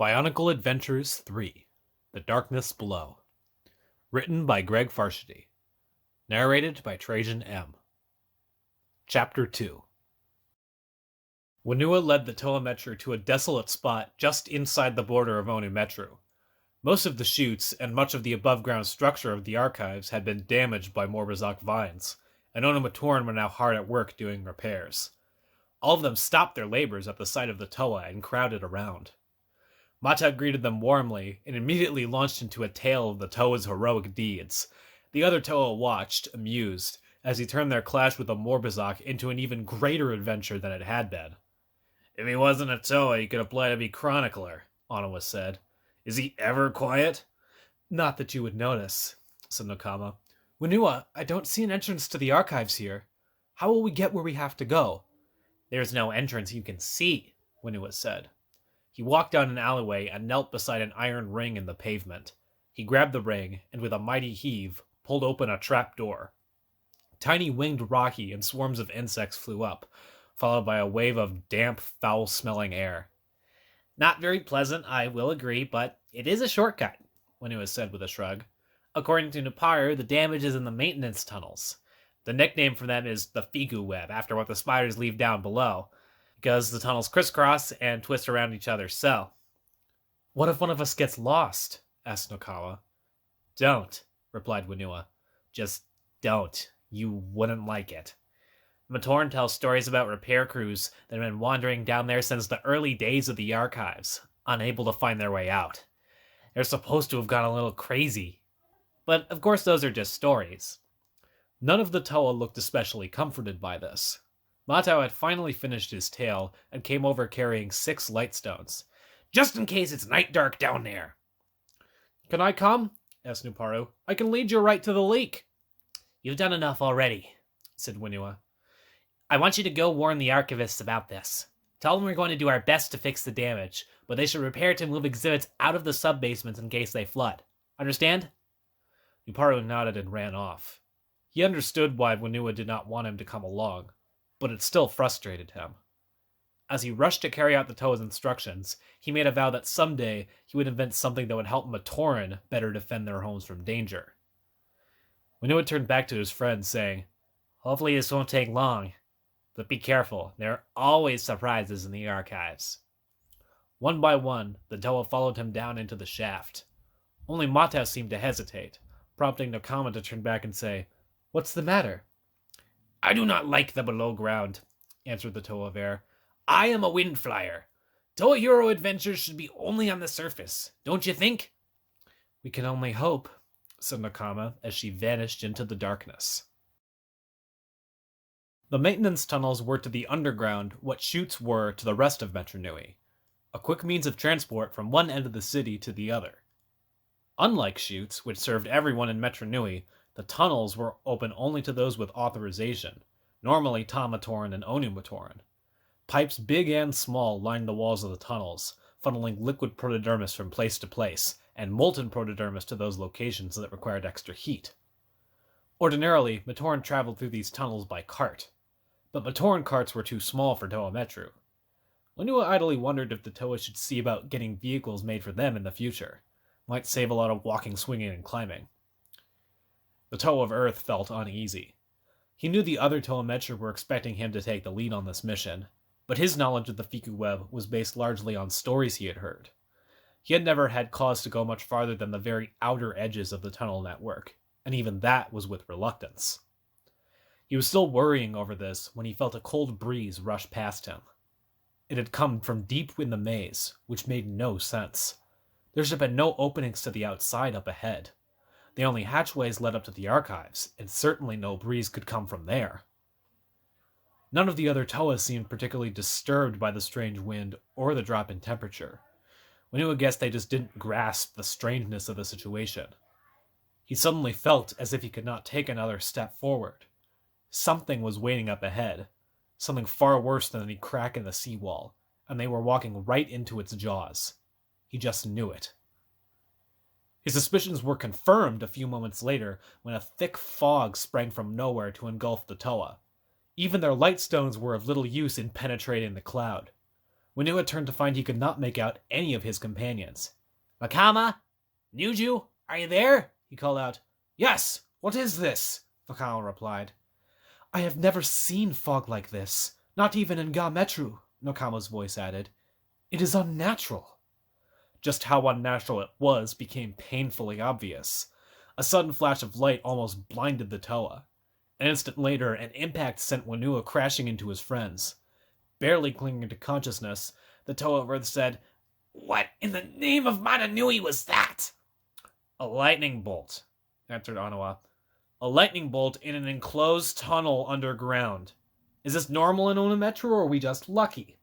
Bionicle Adventures 3 The Darkness Below. Written by Greg Farshidi. Narrated by Trajan M. Chapter 2. Wanua led the Toa Metru to a desolate spot just inside the border of Onu Metru. Most of the chutes and much of the above-ground structure of the archives had been damaged by Morbazak vines, and Onu Matoran were now hard at work doing repairs. All of them stopped their labors at the sight of the Toa and crowded around. Mata greeted them warmly and immediately launched into a tale of the Toa's heroic deeds. The other Toa watched, amused, as he turned their clash with the Morbazak into an even greater adventure than it had been. "If he wasn't a Toa, he could apply to be Chronicler," Onawa said. "Is he ever quiet?" "Not that you would notice," said Nakama. "Wanua, I don't see an entrance to the archives here. How will we get where we have to go?" "There's no entrance you can see," Wanua said. He walked down an alleyway and knelt beside an iron ring in the pavement. He grabbed the ring, and with a mighty heave, pulled open a trap door. Tiny winged rocky and swarms of insects flew up, followed by a wave of damp, foul-smelling air. "Not very pleasant, I will agree, but it is a shortcut," Wanua said with a shrug. "According to Nuparu, the damage is in the maintenance tunnels. The nickname for them is the Figu Web, after what the spiders leave down below, because the tunnels crisscross and twist around each other so." "What if one of us gets lost?" asked Nokawa. "Don't," replied Wanua. "Just don't. You wouldn't like it. Matoran tells stories about repair crews that have been wandering down there since the early days of the archives, unable to find their way out. They're supposed to have gone a little crazy. But of course those are just stories." None of the Toa looked especially comforted by this. Matao had finally finished his tale and came over carrying 6 lightstones. "Just in case it's night dark down there." "Can I come?" asked Nuparu. "I can lead you right to the leak." "You've done enough already," said Wanua. "I want you to go warn the archivists about this. Tell them we're going to do our best to fix the damage, but they should prepare to move exhibits out of the sub-basements in case they flood. Understand?" Nuparu nodded and ran off. He understood why Wanua did not want him to come along, but it still frustrated him. As he rushed to carry out the Toa's instructions, he made a vow that someday he would invent something that would help Matoran better defend their homes from danger. Wanua turned back to his friend, saying, "Hopefully this won't take long. But be careful, there are always surprises in the archives." One by one, the Toa followed him down into the shaft. Only Mata seemed to hesitate, prompting Nakama to turn back and say, "What's the matter?" "I do not like the below ground," answered the Toa of Air. "I am a wind flyer. Toa Hero adventures should be only on the surface, don't you think?" "We can only hope," said Nakama as she vanished into the darkness. The maintenance tunnels were to the underground what chutes were to the rest of Metru Nui, a quick means of transport from one end of the city to the other. Unlike chutes, which served everyone in Metru Nui, the tunnels were open only to those with authorization, normally Ta Matoran and Onu Matoran. Pipes big and small lined the walls of the tunnels, funneling liquid protodermis from place to place, and molten protodermis to those locations that required extra heat. Ordinarily, Matoran traveled through these tunnels by cart, but Matoran carts were too small for Toa Metru. Wanua idly wondered if the Toa should see about getting vehicles made for them in the future. Might save a lot of walking, swinging, and climbing. The Toa of Earth felt uneasy. He knew the other Toa Metru were expecting him to take the lead on this mission, but his knowledge of the Fiku Web was based largely on stories he had heard. He had never had cause to go much farther than the very outer edges of the tunnel network, and even that was with reluctance. He was still worrying over this when he felt a cold breeze rush past him. It had come from deep in the maze, which made no sense. There should have been no openings to the outside up ahead. The only hatchways led up to the archives, and certainly no breeze could come from there. None of the other Toa seemed particularly disturbed by the strange wind or the drop in temperature. Wanua guessed they just didn't grasp the strangeness of the situation. He suddenly felt as if he could not take another step forward. Something was waiting up ahead, something far worse than any crack in the seawall, and they were walking right into its jaws. He just knew it. His suspicions were confirmed a few moments later when a thick fog sprang from nowhere to engulf the Toa. Even their lightstones were of little use in penetrating the cloud. Winua turned to find he could not make out any of his companions. "Vakama? Nuju? Are you there?" he called out. "Yes! What is this?" Vakama replied. "I have never seen fog like this, not even in Ga-Metru," Nokama's voice added. "It is unnatural." Just how unnatural it was became painfully obvious. A sudden flash of light almost blinded the Toa. An instant later, an impact sent Winua crashing into his friends. Barely clinging to consciousness, the Toa of Earth said, "What in the name of Mananui was that?" "A lightning bolt," answered Anawa. "A lightning bolt in an enclosed tunnel underground. Is this normal in Onimetro, or are we just lucky?"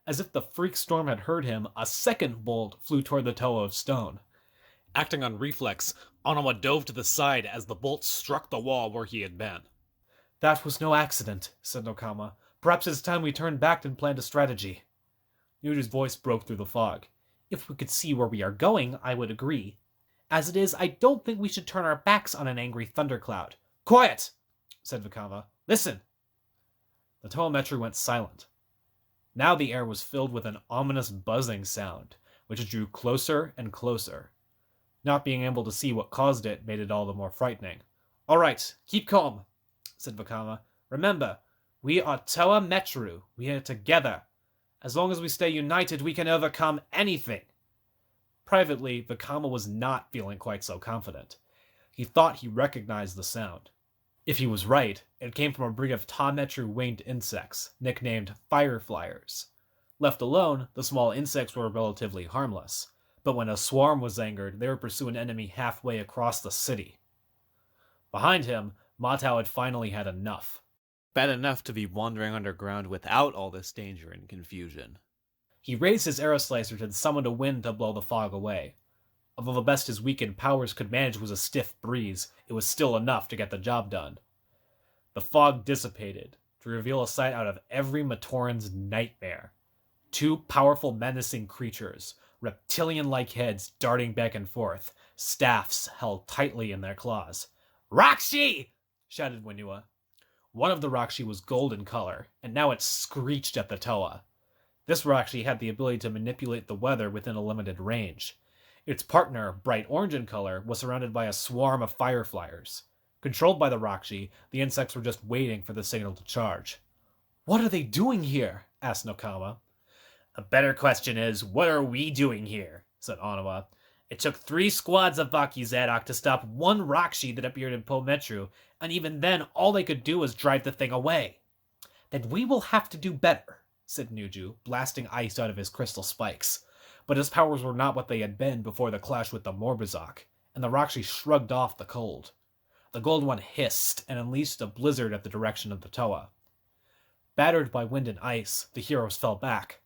As if the freak storm had heard him, a second bolt flew toward the Toa of Stone. Acting on reflex, Anawa dove to the side as the bolt struck the wall where he had been. "That was no accident," said Nokama. "Perhaps it's time we turned back and planned a strategy." Nuju's voice broke through the fog. "If we could see where we are going, I would agree. As it is, I don't think we should turn our backs on an angry thundercloud." "Quiet!" said Vakama. "Listen!" The Toa Metru went silent. Now the air was filled with an ominous buzzing sound, which drew closer and closer. Not being able to see what caused it made it all the more frightening. "All right, keep calm," said Vakama. "Remember, we are Toa Metru. We are together. As long as we stay united, we can overcome anything." Privately, Vakama was not feeling quite so confident. He thought he recognized the sound. If he was right, it came from a breed of Ta-Metru winged insects, nicknamed fireflyers. Left alone, the small insects were relatively harmless, but when a swarm was angered, they would pursue an enemy halfway across the city. Behind him, Matau had finally had enough. Bad enough to be wandering underground without all this danger and confusion. He raised his arrow slicers and summoned a wind to blow the fog away. Although the best his weakened powers could manage was a stiff breeze, it was still enough to get the job done. The fog dissipated, to reveal a sight out of every Matoran's nightmare. Two powerful, menacing creatures, reptilian-like heads darting back and forth, staffs held tightly in their claws. "Rakshi!" shouted Winua. One of the Rakshi was gold in color, and now it screeched at the Toa. This Rakshi had the ability to manipulate the weather within a limited range. Its partner, bright orange in color, was surrounded by a swarm of fireflyers. Controlled by the Rakshi, the insects were just waiting for the signal to charge. "What are they doing here?" asked Nokama. "A better question is, what are we doing here?" said Anawa. "It took 3 squads of Baki Zadok to stop one Rakshi that appeared in Po-Metru, and even then all they could do was drive the thing away." "Then we will have to do better," said Nuju, blasting ice out of his crystal spikes. But his powers were not what they had been before the clash with the Morbizak, and the Rakshi shrugged off the cold. The gold one hissed and unleashed a blizzard at the direction of the Toa. Battered by wind and ice, the heroes fell back.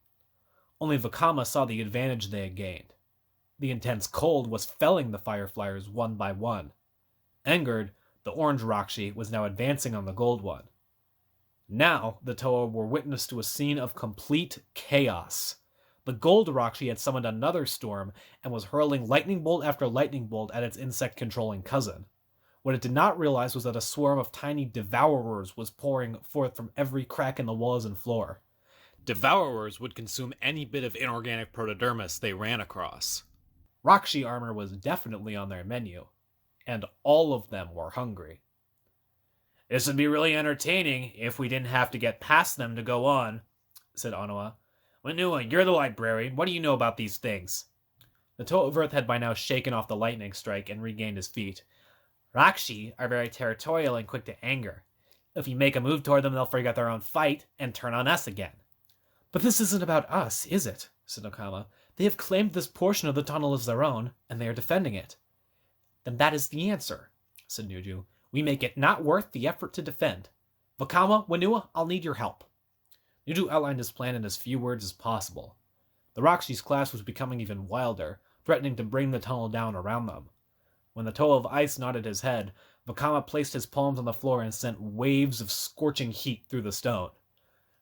Only Vakama saw the advantage they had gained. The intense cold was felling the fireflyers one by one. Angered, the orange Rakshi was now advancing on the gold one. Now, the Toa were witness to a scene of complete chaos. The gold Rakshi had summoned another storm and was hurling lightning bolt after lightning bolt at its insect-controlling cousin. What it did not realize was that a swarm of tiny devourers was pouring forth from every crack in the walls and floor. Devourers would consume any bit of inorganic protodermis they ran across. Rakshi armor was definitely on their menu, and all of them were hungry. "This would be really entertaining if we didn't have to get past them to go on," said Anawa. "Winua, you're the librarian. What do you know about these things?" The Toa of Earth had by now shaken off the lightning strike and regained his feet. "Rakshi are very territorial and quick to anger. If you make a move toward them, they'll forget their own fight and turn on us again." "But this isn't about us, is it?" said Nokama. "They have claimed this portion of the tunnel as their own, and they are defending it." "Then that is the answer," said Nuju. "We make it not worth the effort to defend. Vakama, Winua, I'll need your help." Nuju outlined his plan in as few words as possible. The Rakshi's clash was becoming even wilder, threatening to bring the tunnel down around them. When the Toa of Ice nodded his head, Vakama placed his palms on the floor and sent waves of scorching heat through the stone.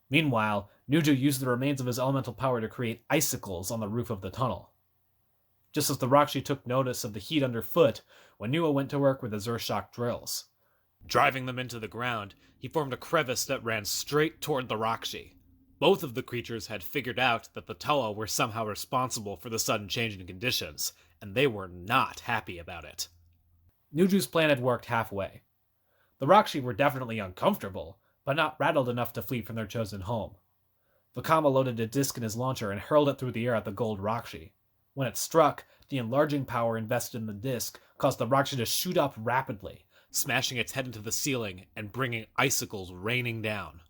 Meanwhile, Nuju used the remains of his elemental power to create icicles on the roof of the tunnel. Just as the Rakshi took notice of the heat underfoot, Winua went to work with his Earthshock drills. Driving them into the ground, he formed a crevice that ran straight toward the Rakshi. Both of the creatures had figured out that the Toa were somehow responsible for the sudden change in conditions, and they were not happy about it. Nuju's plan had worked halfway. The Rakshi were definitely uncomfortable, but not rattled enough to flee from their chosen home. Vakama loaded a disc in his launcher and hurled it through the air at the gold Rakshi. When it struck, the enlarging power invested in the disc caused the Rakshi to shoot up rapidly, smashing its head into the ceiling and bringing icicles raining down.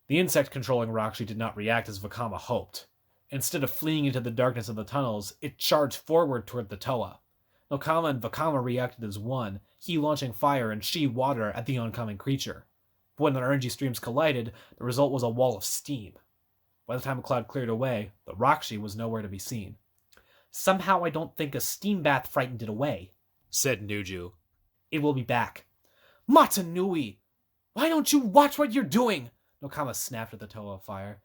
The insect-controlling Rakshi did not react as Vakama hoped. Instead of fleeing into the darkness of the tunnels, it charged forward toward the Toa. Nokama and Vakama reacted as one, he launching fire and she water at the oncoming creature. But when their energy streams collided, the result was a wall of steam. By the time the cloud cleared away, the Rakshi was nowhere to be seen. "Somehow I don't think a steam bath frightened it away," said Nuju. "It will be back." "Matanui! Why don't you watch what you're doing?" Nokama snapped at the Toa of fire.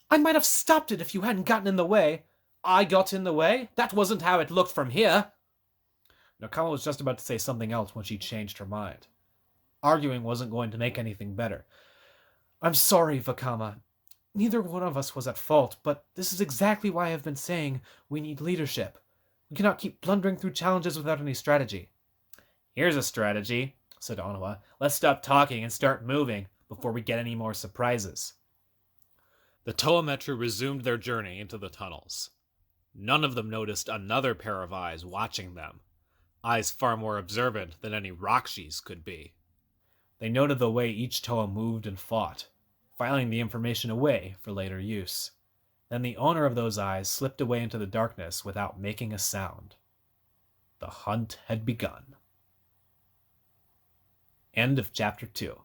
"I might have stopped it if you hadn't gotten in the way." "I got in the way? That wasn't how it looked from here." Nokama was just about to say something else when she changed her mind. Arguing wasn't going to make anything better. "I'm sorry, Vakama. Neither one of us was at fault, but this is exactly why I've been saying we need leadership. We cannot keep blundering through challenges without any strategy." "Here's a strategy," said Onoa. "Let's stop talking and start moving before we get any more surprises." The Toa Metru resumed their journey into the tunnels. None of them noticed another pair of eyes watching them, eyes far more observant than any Rakshis could be. They noted the way each Toa moved and fought, filing the information away for later use. Then the owner of those eyes slipped away into the darkness without making a sound. The hunt had begun. End of Chapter 2.